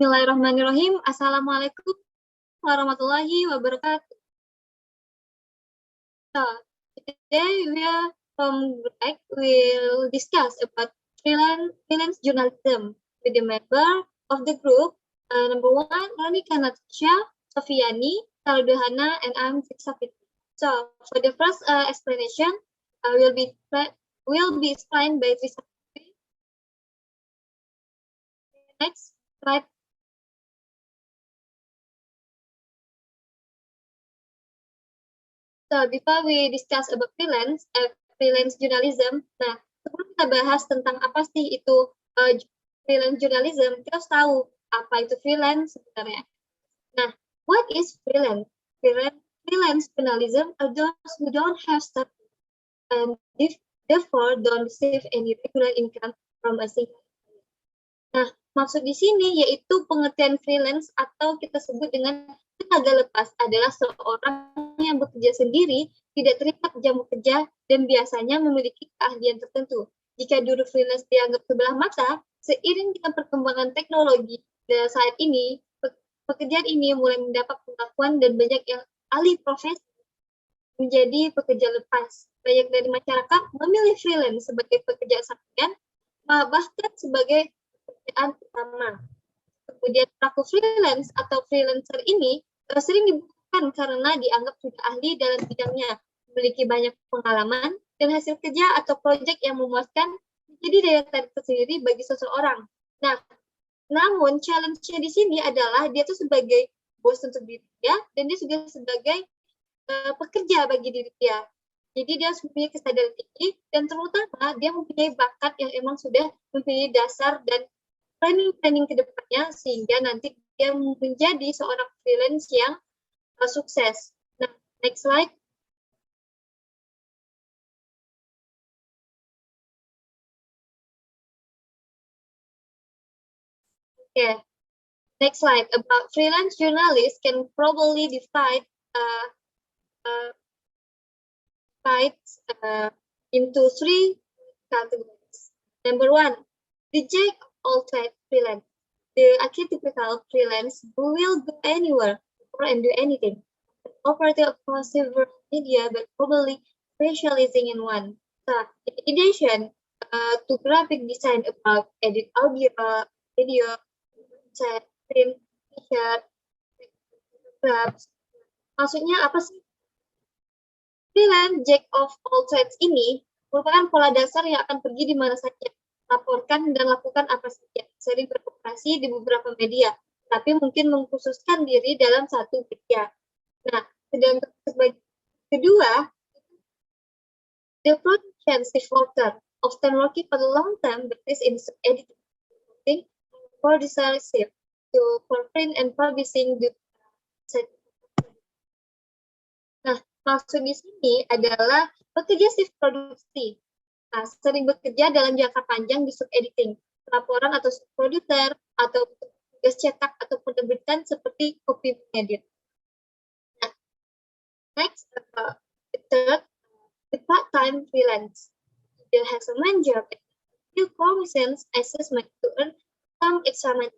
Bismillahirrahmanirrahim. Assalamualaikum warahmatullahi wabarakatuh. So, today we'll discuss about freelance journalism with the member of the group. Number one, Monica Natasha, Sofiani, Saluduhana, and I'm Safiti. So, for the first explanation, will be explained by Trisakti. Next slide. So, before we discuss about freelance journalism, nah, sebelum kita bahas tentang apa sih itu freelance journalism, kita harus tahu apa itu freelance sebenarnya. Nah, what is freelance? Freelance journalism are those who don't have staff and therefore don't receive any regular income from a single. Nah, maksud di sini yaitu pengertian freelance atau kita sebut dengan tenaga lepas adalah seorang yang bekerja sendiri, tidak terikat jam kerja, dan biasanya memiliki keahlian tertentu. Jika juru freelance dianggap sebelah mata, seiring dengan perkembangan teknologi saat ini, pekerjaan ini mulai mendapat pengakuan dan banyak yang alih profesi menjadi pekerja lepas. Banyak dari masyarakat memilih freelance sebagai pekerjaan sampingan, bahkan sebagai pekerjaan utama. Kemudian pelaku freelance atau freelancer ini sering dibutuhkan karena dianggap sudah ahli dalam bidangnya, memiliki banyak pengalaman, dan hasil kerja atau proyek yang memuaskan menjadi daya tarik tersendiri bagi seseorang. Nah, namun challenge-nya di sini adalah dia tuh sebagai bos untuk diri dia, dan dia juga sebagai pekerja bagi diri dia. Jadi dia harus mempunyai kesadaran tinggi, dan terutama dia mempunyai bakat yang emang sudah mempunyai dasar dan planning ke depannya, sehingga nanti dia menjadi seorang freelance yang sukses. Nah, next slide. Okay, next slide. About freelance journalists can probably divide into three categories. Number one, the jack of all trades freelance. The archetypical freelance who will go anywhere and do anything, operating across several media but probably specializing in one. So, in addition to graphic design about edit audio, video, chat, print, t-shirt, grabs. Maksudnya apa sih? Freelance jack of all trades ini merupakan pola dasar yang akan pergi di mana saja, laporkan dan lakukan apa saja, sering beroperasi di beberapa media, tapi mungkin mengkhususkan diri dalam satu media. Nah, sedangkan sebagai kedua, the production reporter, often working for a long time, but is in editing, producership, for print and publishing. Nah, maksud di sini adalah pekerja shift produksi. Nah, sering bekerja dalam jangka panjang di sub-editing, laporan atau produser, atau tugas cetak atau penerbitan seperti copy edit. Nah, next, the third, the part-time freelance. They has a main job and few commissions assessment to earn some extra money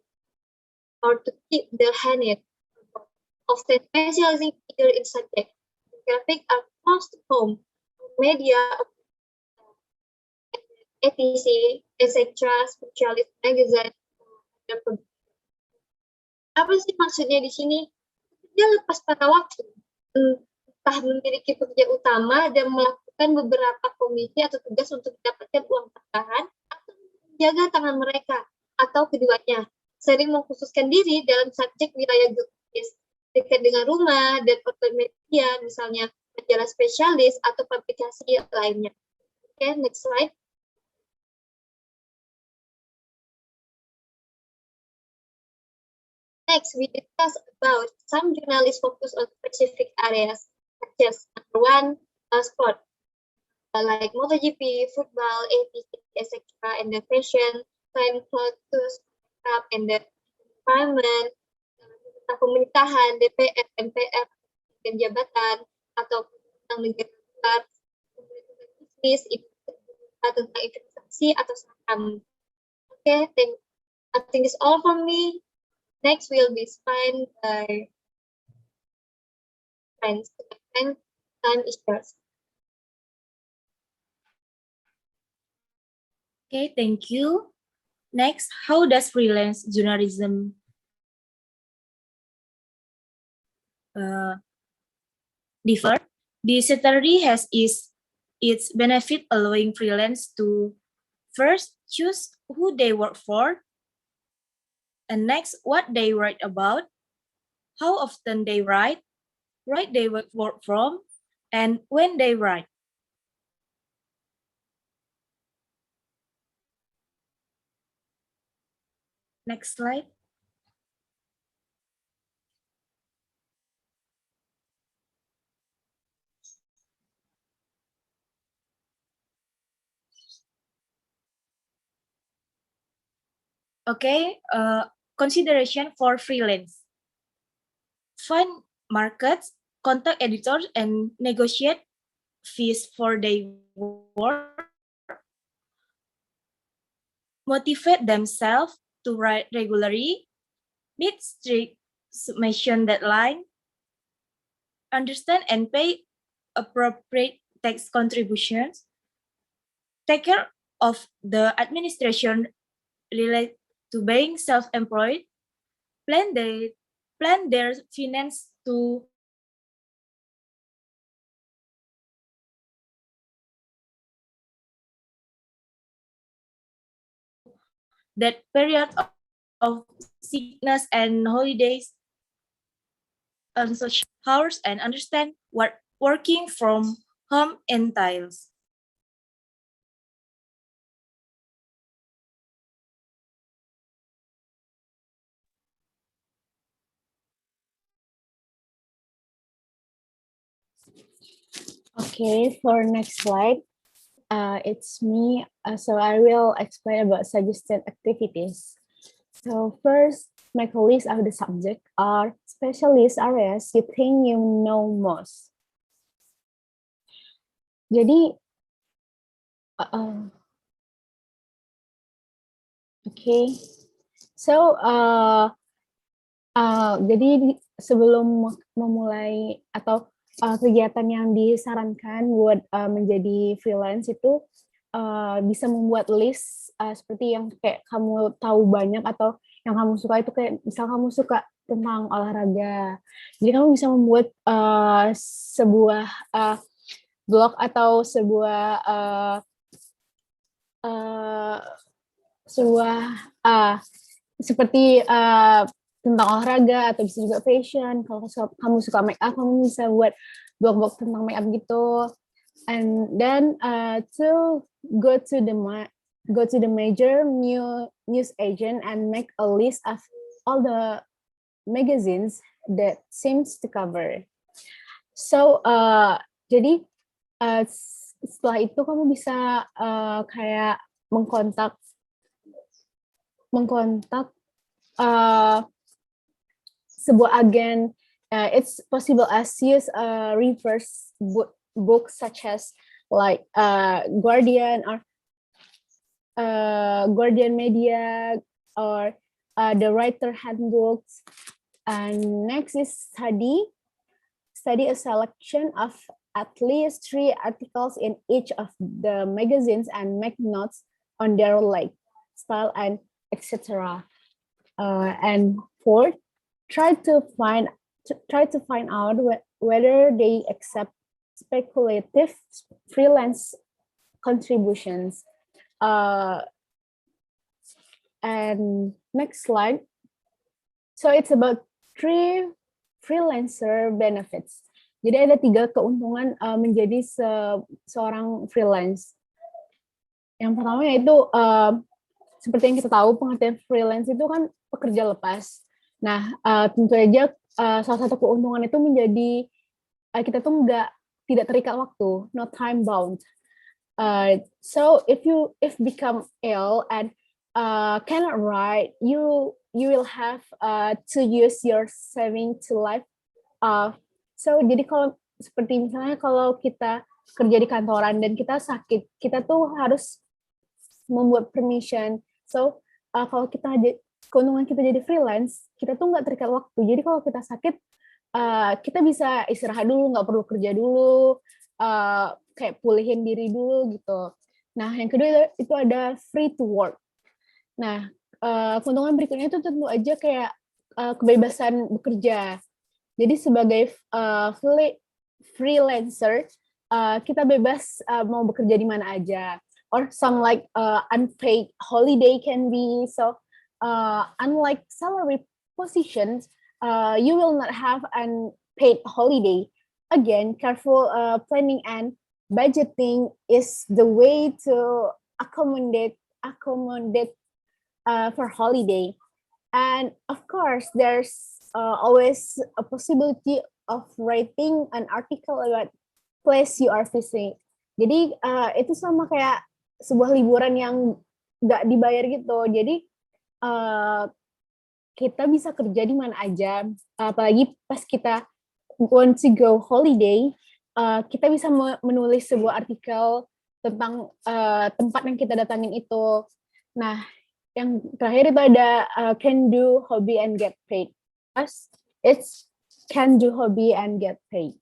or to keep their hand in, often specializing either in subject, graphic or close to home, media, etc., specialist magazine. Apa sih maksudnya di sini? Dia lepas pada waktu, entah memiliki pekerja utama dan melakukan beberapa komisi atau tugas untuk mendapatkan uang tambahan, atau menjaga tangan mereka, atau keduanya. Sering mengkhususkan diri dalam subjek wilayah geografis, dekat dengan rumah dan outlet media, misalnya majalah spesialis atau publikasi lainnya. Oke, next slide. Next, we discuss about some journalists focus on specific areas, such as number one, sport, like MotoGP, football, ATP, etc., and the fashion, time clothes, makeup, and the environment, pemerintahan, DPR, MPR, dan jabatan, atau tentang negara luar, bisnis, tentang investasi atau saham. Okay, I think it's all from me. Next will be spent by friends. And time is yours. Okay, thank you. Next, how does freelance journalism differ? The strategy has its benefit, allowing freelance to first choose who they work for, and next what they write about, how often they write they work from, and when they write. Next slide. Okay, consideration for freelance. Find markets, contact editors, and negotiate fees for their work. Motivate themselves to write regularly. Meet strict submission deadline. Understand and pay appropriate tax contributions. Take care of the administration related to being self-employed. Plan their finance to that period of sickness and holidays and such hours, and understand what working from home entails. Okay, for next slide, it's me. So I will explain about suggested activities. So first, make a list of the subject or specialist areas you think you know most. Jadi, okay. So, jadi sebelum memulai atau kegiatan yang disarankan buat menjadi freelance itu bisa membuat list seperti yang kayak kamu tahu banyak atau yang kamu suka itu kayak misal kamu suka tentang olahraga, jadi kamu bisa membuat sebuah blog atau sebuah seperti tentang olahraga atau bisa juga fashion. Kalau kamu suka make up, kamu bisa buat blog-blog tentang make up gitu. And then to go to the major news agent and make a list of all the magazines that seems to cover. So jadi setelah itu kamu bisa kayak mengkontak sebuah agen. It's possible as use reverse books such as like Guardian or Guardian Media or the Writer Handbooks. And next is study a selection of at least 3 articles in each of the magazines and make notes on their like style and etc. And fourth, try to find out whether they accept speculative freelance contributions. And next slide. So it's about 3 freelancer benefits. Jadi ada 3 keuntungan menjadi seorang freelance. Yang pertama yaitu seperti yang kita tahu, pengertian freelance itu kan pekerja lepas. Nah, tentu aja salah satu keuntungan itu menjadi kita tuh tidak terikat waktu, not time bound. So if become ill and cannot write, you will have to use your saving to live. So jadi kalau seperti misalnya kalau kita kerja di kantoran dan kita sakit, kita tuh harus membuat permission. So kalau kita keuntungan kita jadi freelance, kita tuh nggak terikat waktu. Jadi kalau kita sakit, kita bisa istirahat dulu, nggak perlu kerja dulu, kayak pulihin diri dulu gitu. Nah, yang kedua itu ada free to work. Nah, keuntungan berikutnya itu tentu aja kayak kebebasan bekerja. Jadi sebagai freelancer, kita bebas mau bekerja di mana aja. Or some like unpaid holiday can be. So unlike salary positions, you will not have unpaid holiday. Again, careful planning and budgeting is the way to accommodate for holiday. And of course, there's always a possibility of writing an article about place you are visiting. Jadi itu sama kayak sebuah liburan yang nggak dibayar gitu. Jadi kita bisa kerja di mana aja. Apalagi pas kita want to go holiday, kita bisa menulis sebuah artikel tentang tempat yang kita datangin itu. Nah, yang terakhir itu ada can do hobby and get paid. It's can do hobby and get paid.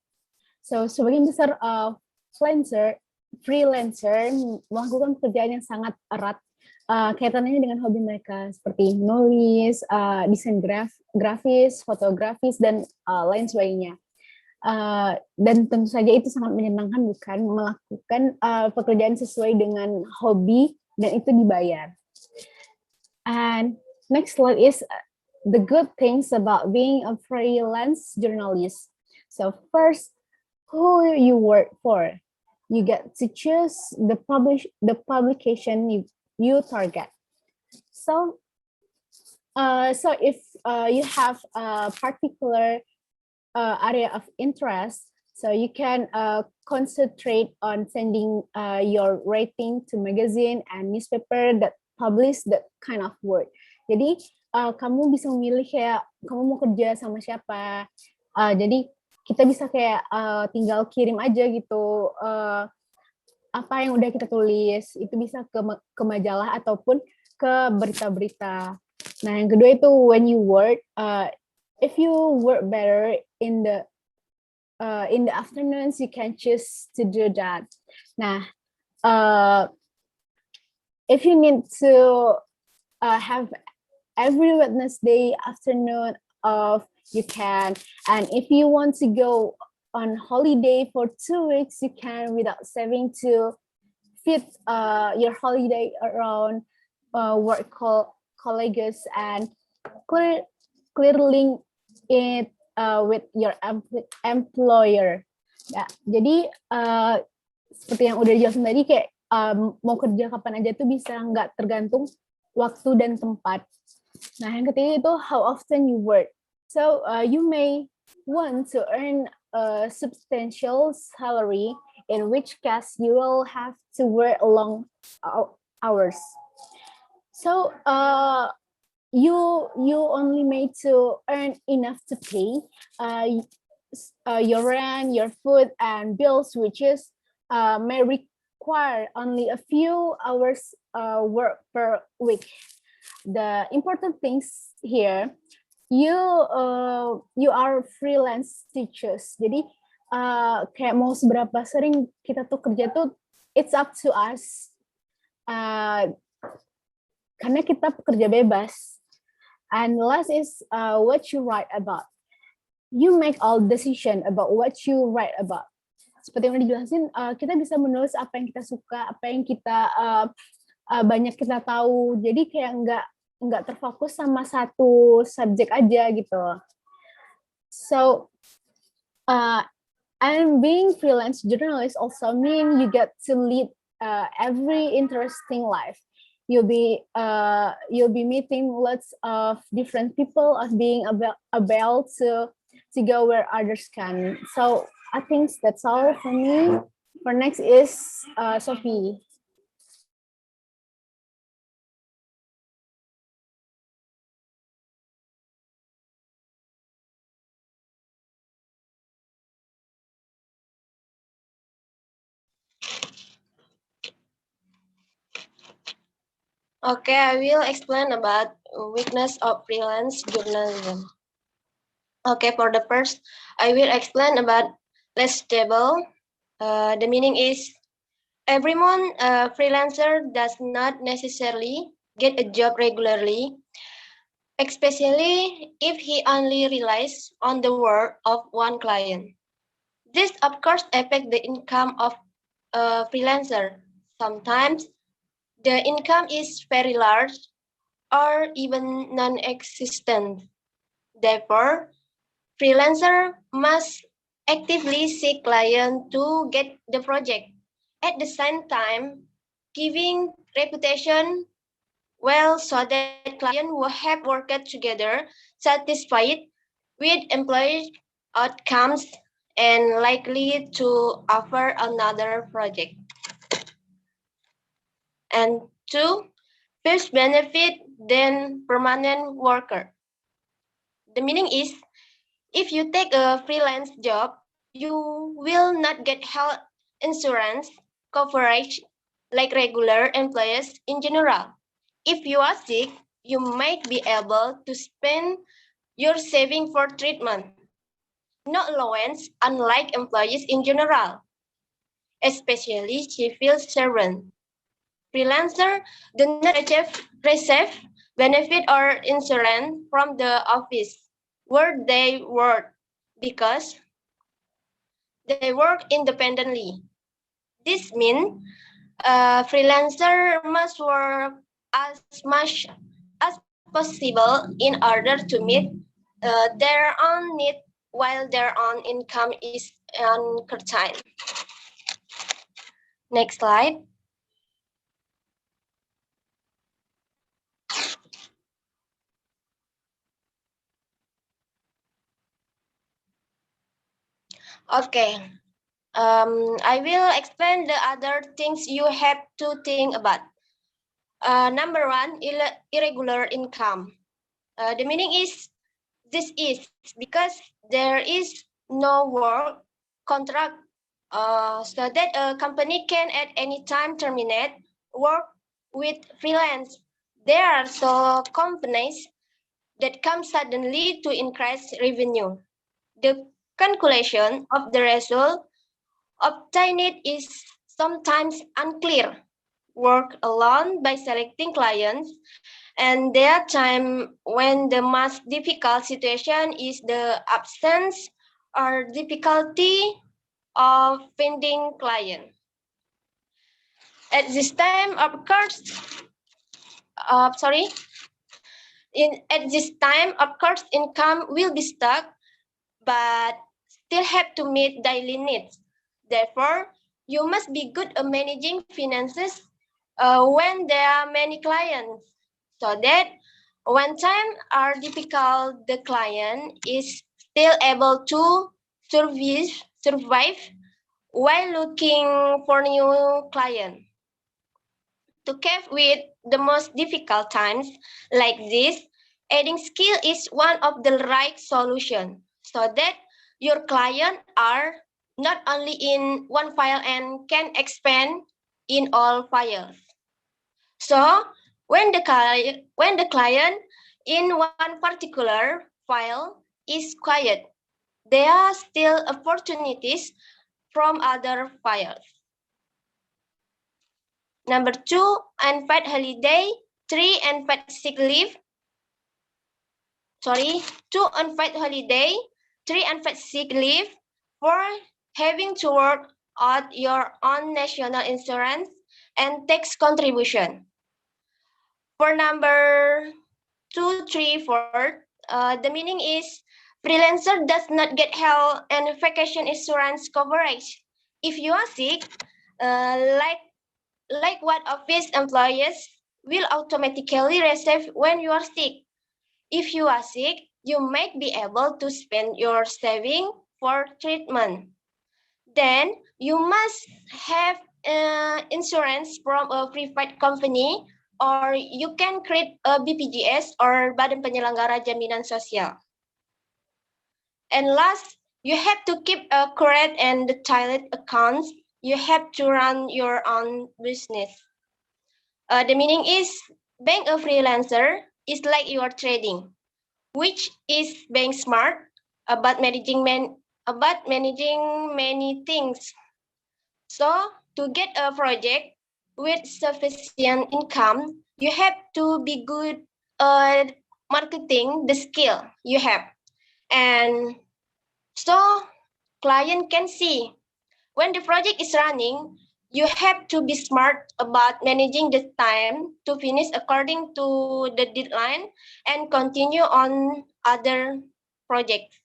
So sebagian besar freelancer melakukan pekerjaan yang sangat erat kaitannya dengan hobi mereka seperti nulis, desain grafis, fotografis dan lain sebagainya. Dan tentu saja itu sangat menyenangkan bukan melakukan pekerjaan sesuai dengan hobi dan itu dibayar. And next slide is the good things about being a freelance journalist. So first, who you work for. You get to choose the publication you target. So if you have a particular area of interest, so you can concentrate on sending your writing to magazine and newspaper that publish that kind of work. Jadi kamu bisa memilih kayak kamu mau kerja sama siapa. Jadi kita bisa kayak tinggal kirim aja gitu apa yang udah kita tulis. Itu bisa ke majalah ataupun ke berita-berita. Nah, yang kedua itu when you work, if you work better in the afternoons, you can choose to do that. Nah, if you need to have every Wednesday afternoon off, you can. And if you want to go on holiday for 2 weeks, you can without saving to fit your holiday around work colleagues and clearly it with your employer. Ya, jadi seperti yang udah dijelasin tadi kayak mau kerja kapan aja tuh bisa nggak tergantung waktu dan tempat. Nah, yang ketiga itu how often you work. So you may want to earn a substantial salary, in which case you will have to work long hours. So you only made to earn enough to pay your rent, your food, and bills, which is may require only a few hours work per week. The important things here, you are freelance teachers. Jadi kayak mau seberapa sering kita tuh kerja tuh it's up to us. Karena kita pekerja bebas. And last is what you write about. You make all decision about what you write about. Seperti yang udah dijelasin, kita bisa menulis apa yang kita suka, apa yang kita banyak kita tahu. Jadi kayak nggak terfokus sama satu subjek aja gitu. So, and being freelance journalist also mean you get to lead every interesting life. You'll be meeting lots of different people, of being able to go where others can. So I think that's all for me. For next is Sophie. Okay, I will explain about weakness of freelance journalism. Okay, for the first, I will explain about less stable. The meaning is everyone freelancer does not necessarily get a job regularly, especially if he only relies on the work of one client. This, of course, affects the income of a freelancer. Sometimes the income is very large or even non-existent. Therefore, freelancer must actively seek clients to get the project. At the same time, giving reputation well so that clients will have worked together satisfied with employee outcomes and likely to offer another project. And two, first benefit then permanent worker. The meaning is if you take a freelance job, you will not get health insurance coverage like regular employees in general. If you are sick, you might be able to spend your saving for treatment. No allowance, unlike employees in general, especially civil servants. Freelancers do not receive benefit or insurance from the office where they work because they work independently. This means a freelancer must work as much as possible in order to meet their own need while their own income is uncurtailed. Next slide. Okay, I will explain the other things you have to think about. Number one, irregular income. The meaning is this is because there is no work contract so that a company can at any time terminate work with freelance. There are so companies that come suddenly to increase revenue. The calculation of the result obtained is sometimes unclear. Work alone by selecting clients, and there are times when the most difficult situation is the absence or difficulty of finding client. At this time, of course, at this time, of course, income will be stuck, but still have to meet daily needs. Therefore, you must be good at managing finances when there are many clients, so that when times are difficult, the client is still able to survive while looking for new clients. To cope with the most difficult times like this, adding skill is one of the right solutions so that your clients are not only in one file and can expand in all files. So when the client in one particular file is quiet, there are still opportunities from other files. Number two, unpaid holiday. 3, unpaid sick leave. 2, unpaid holiday. 3, unpaid sick leave. 4, having to work out your own national insurance and tax contribution. For number 2, 3, 4, the meaning is freelancer does not get health and vacation insurance coverage. If you are sick, like what office employees will automatically receive when you are sick. If you are sick, you might be able to spend your saving for treatment. Then you must have insurance from a private company, or you can create a BPJS or Badan Penyelenggara Jaminan Sosial. And last, you have to keep a current and detailed accounts. You have to run your own business. The meaning is Being a freelancer is like you are trading, which is being smart about managing many things. So to get a project with sufficient income, you have to be good at marketing the skill you have. And so client can see when the project is running, you have to be smart about managing the time to finish according to the deadline and continue on other projects.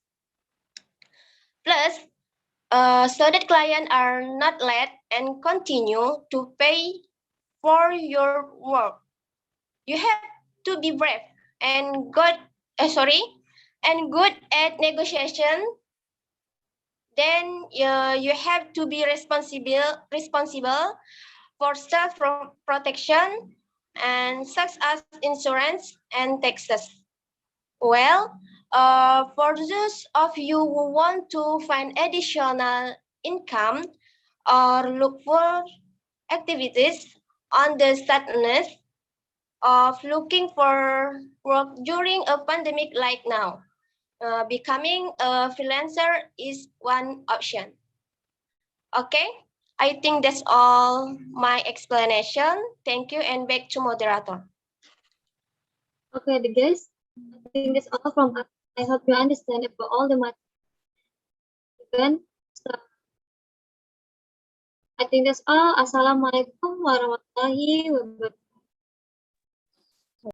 Plus, so that clients are not late and continue to pay for your work. You have to be brave and good at negotiation. Then you have to be responsible for self-protection and such as insurance and taxes. Well, for those of you who want to find additional income or look for activities on the sadness of looking for work during a pandemic like now, becoming a freelancer is one option. Okay, I think that's all my explanation. Thank you, and back to moderator. Okay, guys. I think that's all from us. I hope you understand about all the matter. So, I think that's all. Assalamualaikum warahmatullahi wabarakatuh.